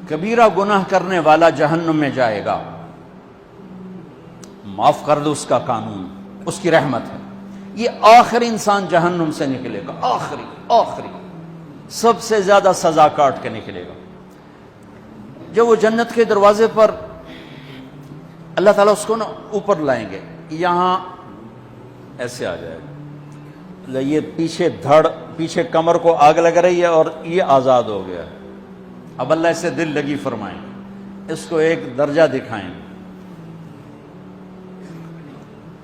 کبیرہ گناہ کرنے والا جہنم میں جائے گا، معاف کر دو اس کا قانون، اس کی رحمت ہے، یہ آخری انسان جہنم سے نکلے گا، آخری سب سے زیادہ سزا کاٹ کے نکلے گا۔ جب وہ جنت کے دروازے پر اللہ تعالیٰ اس کو نا اوپر لائیں گے، یہاں ایسے آ جائے گا، یہ پیچھے کمر کو آگ لگ رہی ہے اور یہ آزاد ہو گیا ہے۔ اب اللہ اسے دل لگی فرمائیں گے، اس کو ایک درجہ دکھائیں گے،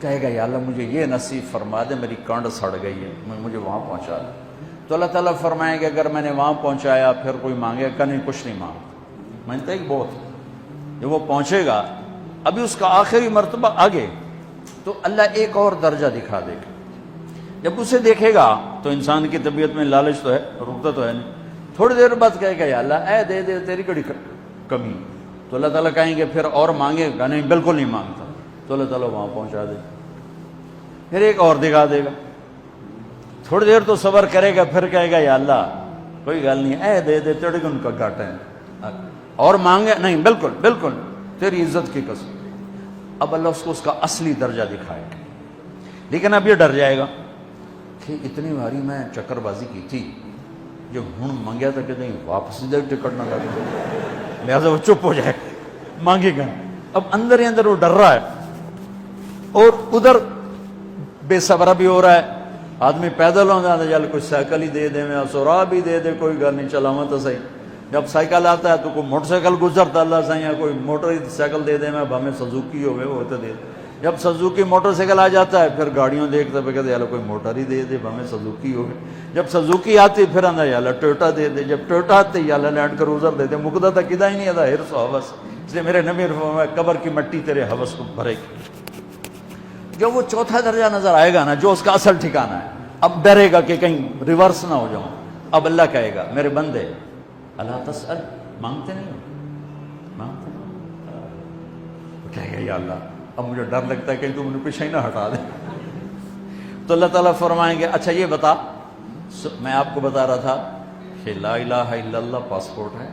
کہے گا یا اللہ مجھے یہ نصیب فرما دے، میری کانڈ سڑ گئی ہے، مجھے وہاں پہنچا دے۔ تو اللہ تعالیٰ فرمائیں گے اگر میں نے وہاں پہنچایا پھر کوئی مانگے گا نہیں، کچھ نہیں مانگتا ہی بہت۔ جب وہ پہنچے گا ابھی اس کا آخری مرتبہ آگے، تو اللہ ایک اور درجہ دکھا دے گا۔ جب اسے دیکھے گا تو انسان کی طبیعت میں لالچ تو ہے، رکتا تو ہے نہیں، تھوڑی دیر بعد کہے گا یا اللہ اے دے دے، تیری کڑی کمی۔ تو اللہ تعالیٰ کہیں گے پھر اور مانگے گا نہیں، بالکل نہیں مانگتا، تو اللہ تعالیٰ وہاں پہنچا دے، پھر ایک اور دکھا دے گا، تھوڑی دیر تو صبر کرے گا، پھر کہے گا یا اللہ کوئی گل نہیں، اے دے دے، تیرے کو ان کا گھاٹا ہے، اور مانگے نہیں، بالکل تیری عزت کی قسم۔ اب اللہ اس کو اس کا اصلی درجہ دکھائے گا، لیکن اب یہ ڈر جائے گا کہ اتنی باری میں چکر بازی کی تھی، جو ہوں منگیا تھا کہ نہیں واپس دے ٹکٹ نہ لگے، لہٰذا وہ چپ ہو جائے، مانگے گا۔ اب اندر ہی اندر وہ ڈر رہا ہے، اور ادھر بے صبرا بھی ہو رہا ہے، آدمی پیدل ہو جاتا ہے، چل کوئی سائیکل ہی دے دے، میں سورا بھی دے دے، کوئی گل نہیں، چلاواں تو صحیح۔ جب سائیکل آتا ہے تو کوئی موٹر سائیکل گزرتا اللہ صحیح ہے، کوئی موٹر سائیکل دے دے، میں ہمیں سزوکی ہوئے وہ تو دے دے۔ جب سزوکی موٹر سائیکل آ جاتا ہے پھر گاڑیوں دیکھتا ہے، کہتے ہیں کوئی موٹر ہی دے دے، ہمیں سزوکی ہوئے۔ جب سزوکی آتی پھر آندہ یا اللہ ٹویوٹا دے دے، جب ٹویوٹا آتے یا اللہ لینڈ کروزر دے دے، مقدہ تک کدا ہی نہیں آتا حرص و حوث۔ اس لیے میرے نبی فرمایا قبر کی مٹی تیرے حوث کو بھرے گی۔ جب وہ چوتھا درجہ نظر آئے گا نا، جو اس کا اصل ٹھکانہ ہے، اب ڈرے گا کہ کہیں ریورس نہ ہو جاؤں۔ اب اللہ کہے گا میرے بندے اللہ تسأل، مانگتے نہیں ہو، کہے گا یا اللہ اب مجھے ڈر لگتا ہے کہ تم انہیں پیچھے ہی نہ ہٹا دے۔ تو اللہ تعالیٰ فرمائیں گے اچھا یہ بتا، میں آپ کو بتا رہا تھا کہ لا الہ الا اللہ پاسپورٹ ہے،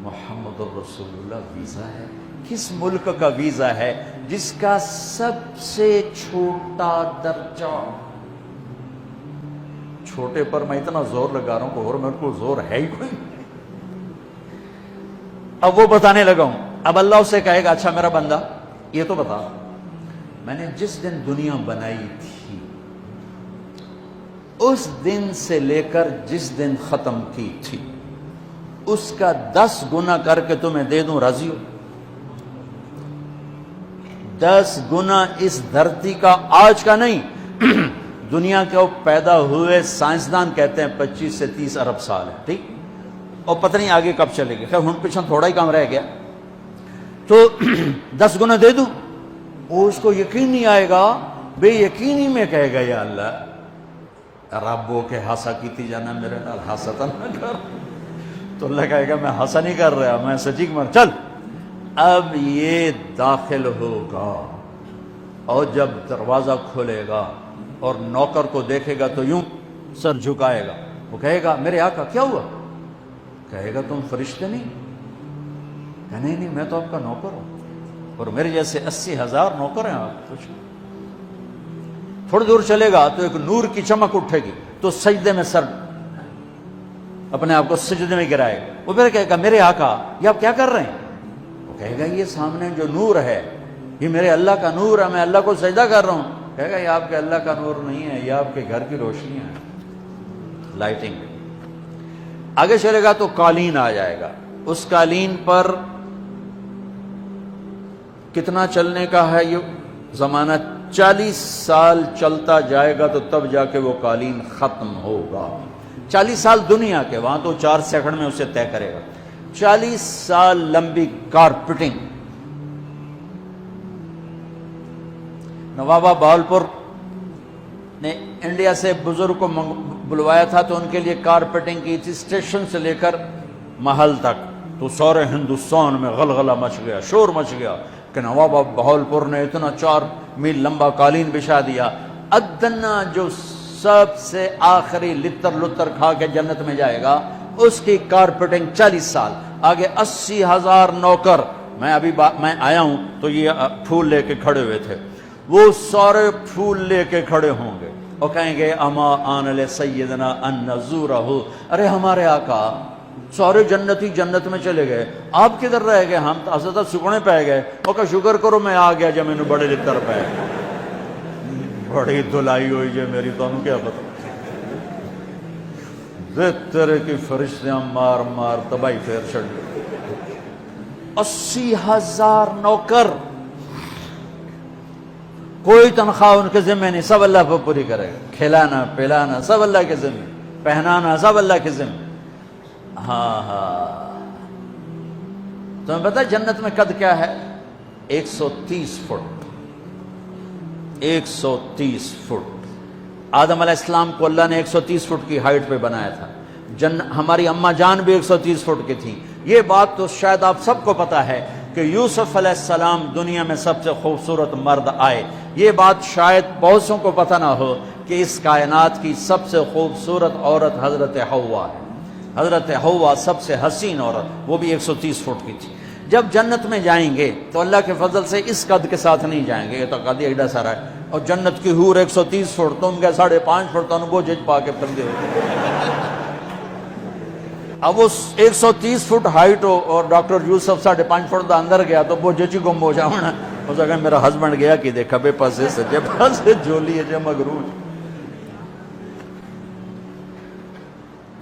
محمد الرسول اللہ ویزا ہے۔ کس ملک کا ویزا ہے جس کا سب سے چھوٹا درجہ، چھوٹے پر میں اتنا زور لگا رہا ہوں کہ اور میرے کو زور ہے ہی کوئی۔ اب وہ بتانے لگا ہوں، اب اللہ اسے کہے گا اچھا میرا بندہ یہ تو بتا، میں نے جس دن دنیا بنائی تھی اس دن سے لے کر جس دن ختم کی تھی اس کا 10 گنا کر کے تمہیں دے دوں، راضی ہو؟ 10 گنا اس دھرتی کا، آج کا نہیں، دنیا کے پیدا ہوئے سائنسدان کہتے ہیں 25 سے 30 ارب سال ہے، ٹھیک، اور پتہ نہیں آگے کب چلے گی، خیر ہن پیچھے تھوڑا ہی کام رہ گیا، تو 10 گنا دے دوں۔ وہ اس کو یقین نہیں آئے گا، بے یقینی میں کہے گا یا اللہ ربو کے ہاسا کیتی جانا میرے نال ہاسا نہ کر۔ تو اللہ کہے گا میں ہاسا نہیں کر رہا، میں سچی مر، چل۔ اب یہ داخل ہوگا اور جب دروازہ کھولے گا اور نوکر کو دیکھے گا تو یوں سر جھکائے گا، وہ کہے گا میرے آقا کیا ہوا؟ کہے گا تم فرشتے نہیں؟ کہ نہیں میں تو آپ کا نوکر ہوں، اور میرے جیسے 80,000 نوکر ہیں آپ کچھ۔ تھوڑی دور چلے گا تو ایک نور کی چمک اٹھے گی تو سجدے میں سر اپنے آپ کو سجدے میں گرائے گا، وہ پھر کہے گا میرے آقا یہ آپ کیا کر رہے ہیں؟ وہ کہے گا یہ سامنے جو نور ہے یہ میرے اللہ کا نور ہے، میں اللہ کو سجدہ کر رہا ہوں۔ کہے گا یہ آپ کے اللہ کا نور نہیں ہے، یہ آپ کے گھر کی روشنی ہے، لائٹنگ۔ آگے چلے گا تو قالین آ جائے گا، اس قالین پر کتنا چلنے کا ہے یہ زمانہ، 40 سال چلتا جائے گا تو تب جا کے وہ قالین ختم ہوگا۔ 40 سال دنیا کے، وہاں تو 4 سیکنڈ میں اسے طے کرے گا۔ 40 سال لمبی کارپیٹنگ۔ نوابہ بہاولپور نے انڈیا سے بزرگ کو بلوایا تھا تو ان کے لیے کارپیٹنگ کی تھی، اسٹیشن سے لے کر محل تک، تو سارے ہندوستان میں غلغلہ مچ گیا، شور مچ گیا کہ نواب بہاولپور نے اتنا 4 میل لمبا قالین بچھا دیا۔ ادنا جو سب سے آخری لتر لتر کھا کے جنت میں جائے گا اس کی کارپیٹنگ 40 سال۔ آگے 80,000 نوکر. میں ابھی میں آیا ہوں تو یہ پھول لے کے کھڑے ہوئے تھے، وہ سارے پھول لے کے کھڑے ہوں گے اور کہیں گے اما آن لسیدنا ان نزورہ، ارے ہمارے آقا سارے جنتی جنت میں چلے گئے، آپ کدھر رہ گئے؟ ہم تو اسدہ سکنے پہ گئے. وہ کہ شکر کرو میں آ گیا جب میں نے بڑے لکھر پہ بڑی دلائی ہوئی جو میری تو انہوں کیا پتا تیرے کی فرشتیاں مار مار تباہی پھیر چھڑ گئے. 80,000 نوکر، کوئی تنخواہ ان کے ذمہ نہیں، سب اللہ پر پوری کرے گا. کھلانا پلانا سب اللہ کے ذمہ، پہنانا سب اللہ کے ذمہ. ہاں تمہیں پتہ ہے جنت میں قد کیا ہے؟ 130 فٹ. 130 فٹ. آدم علیہ السلام کو اللہ نے 130 فٹ کی ہائٹ پہ بنایا تھا. ہماری اماں جان بھی 130 فٹ کی تھی. یہ بات تو شاید آپ سب کو پتا ہے کہ یوسف علیہ السلام دنیا میں سب سے خوبصورت مرد آئے. یہ بات شاید بہت سوں کو پتہ نہ ہو کہ اس کائنات کی سب سے خوبصورت عورت حضرت حوا ہے. حضرت حوا سب سے حسین عورت، وہ بھی 130 فٹ کی تھی. جب جنت میں جائیں گے تو اللہ کے فضل سے اس قد کے ساتھ نہیں جائیں گے، یہ تو قد ایڈا سارا ہے. اور جنت کی حور 130 فٹ، تم گئے 5.5 فٹ، تو وہ جج پا کے پھر دے. اب وہ 130 فٹ ہائٹ ہو اور ڈاکٹر یوسف 5.5 فٹ دا اندر گیا تو وہ جج گم ہو جاؤنا. اس جگہ میرا ہسبینڈ گیا کہ دیکھا بے پاسے سجے پاسے جولی ہے جو مغرور.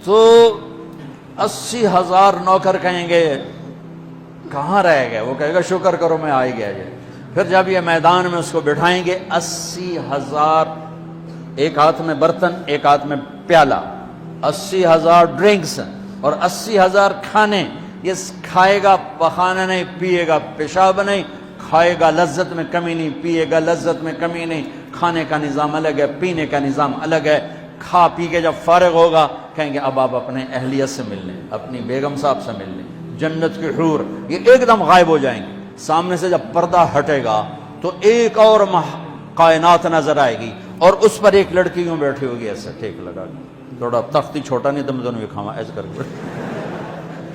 تو 80,000 نوکر کہیں گے کہاں رہ گئے؟ وہ کہے گا شکر کرو میں آ ہی گیا. پھر جب یہ میدان میں اس کو بٹھائیں گے 80,000، ایک ہاتھ میں برتن ایک ہاتھ میں پیالہ، 80,000 ڈرنکس اور 80,000 کھانے. یہ کھائے گا پخانا نہیں، پیے گا پیشاب نہیں، کھائے گا لذت میں کمی نہیں، پیے گا لذت میں کمی نہیں. کھانے کا نظام الگ ہے، پینے کا نظام الگ ہے. کھا پی کے جب فارغ ہوگا کہیں گے اب آپ اپنے اہلیت سے مل لیں، اپنی بیگم صاحب سے مل لیں. جنت کی حور یہ ایک دم غائب ہو جائیں گے. سامنے سے جب پردہ ہٹے گا تو ایک اور کائنات نظر آئے گی اور اس پر ایک لڑکی یوں بیٹھی ہوگی ایسے ٹیک لگا کے. تھوڑا تختی چھوٹا نہیں تو میں دونوں کھاوا ایسے کر کے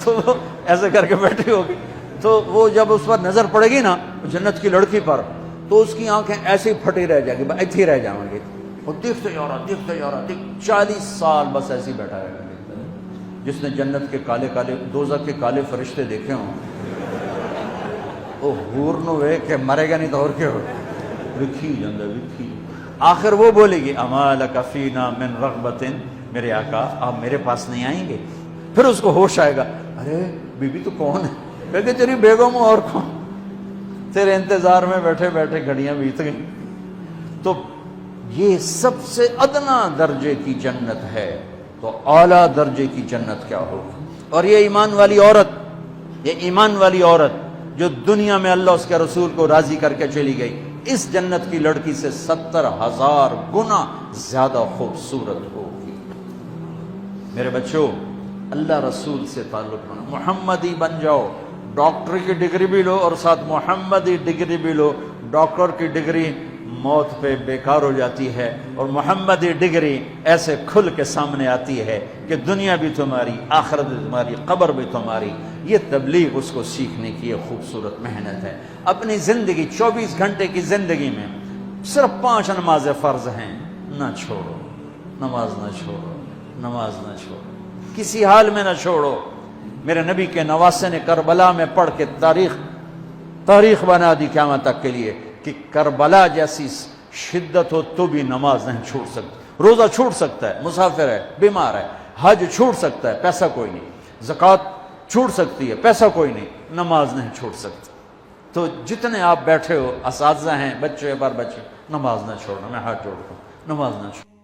تو ایسے کر کے بیٹھی ہوگی. تو وہ جب اس پر نظر پڑے گی نا جنت کی لڑکی پر تو اس کی آنکھیں ایسی پھٹی رہ جائیں گی، ایتھی رہ جائیں گی. وہ دیکھتے جا رہا 40 سال بس ایسے ہی بیٹھا رہے گا. جس نے جنت کے کالے کالے دوزخ کے کالے فرشتے دیکھے ہوں وہ حور نو وے کہ مرے گا نہیں تو اور کیا ہو وکھی جاندہ وکھی. آخر وہ بولے گی اما لک فینا من رغبت، میرے آقا آپ میرے پاس نہیں آئیں گے؟ پھر اس کو ہوش آئے گا، ارے بی بی تو کون ہے؟ کہتے تیری بیگم اور کون؟ تیرے انتظار میں بیٹھے بیٹھے گھڑیاں بیت گئیں. تو یہ سب سے ادنا درجے کی جنت ہے، تو اعلیٰ درجے کی جنت کیا ہوگی؟ اور یہ ایمان والی عورت، یہ ایمان والی عورت جو دنیا میں اللہ اس کے رسول کو راضی کر کے چلی گئی، اس جنت کی لڑکی سے 70,000 گنا زیادہ خوبصورت ہوگی. میرے بچوں اللہ رسول سے تعلق بنا، محمدی بن جاؤ. ڈاکٹر کی ڈگری بھی لو اور ساتھ محمدی ڈگری بھی لو. ڈاکٹر کی ڈگری موت پہ بیکار ہو جاتی ہے اور محمدی ڈگری ایسے کھل کے سامنے آتی ہے کہ دنیا بھی تمہاری، آخرت بھی تمہاری، قبر بھی تمہاری. یہ تبلیغ اس کو سیکھنے کی یہ خوبصورت محنت ہے. اپنی زندگی 24 گھنٹے کی زندگی میں صرف 5 نمازیں فرض ہیں، نہ چھوڑو. نماز نہ چھوڑو، نماز نہ چھوڑو، کسی حال میں نہ چھوڑو. میرے نبی کے نواسے نے کربلا میں پڑھ کے تاریخ بنا دی قیامت تک کے لیے کہ کربلا جیسی شدت ہو تو بھی نماز نہیں چھوڑ سکتا. روزہ چھوٹ سکتا ہے، مسافر ہے، بیمار ہے. حج چھوٹ سکتا ہے، پیسہ کوئی نہیں. زکوٰۃ چھوٹ سکتی ہے، پیسہ کوئی نہیں. نماز نہیں چھوڑ سکتا. تو جتنے آپ بیٹھے ہو، اساتذہ ہیں، بچے بار بچے، نماز نہ چھوڑنا. میں ہاتھ جوڑتا ہوں، نماز نہ چھوڑنا.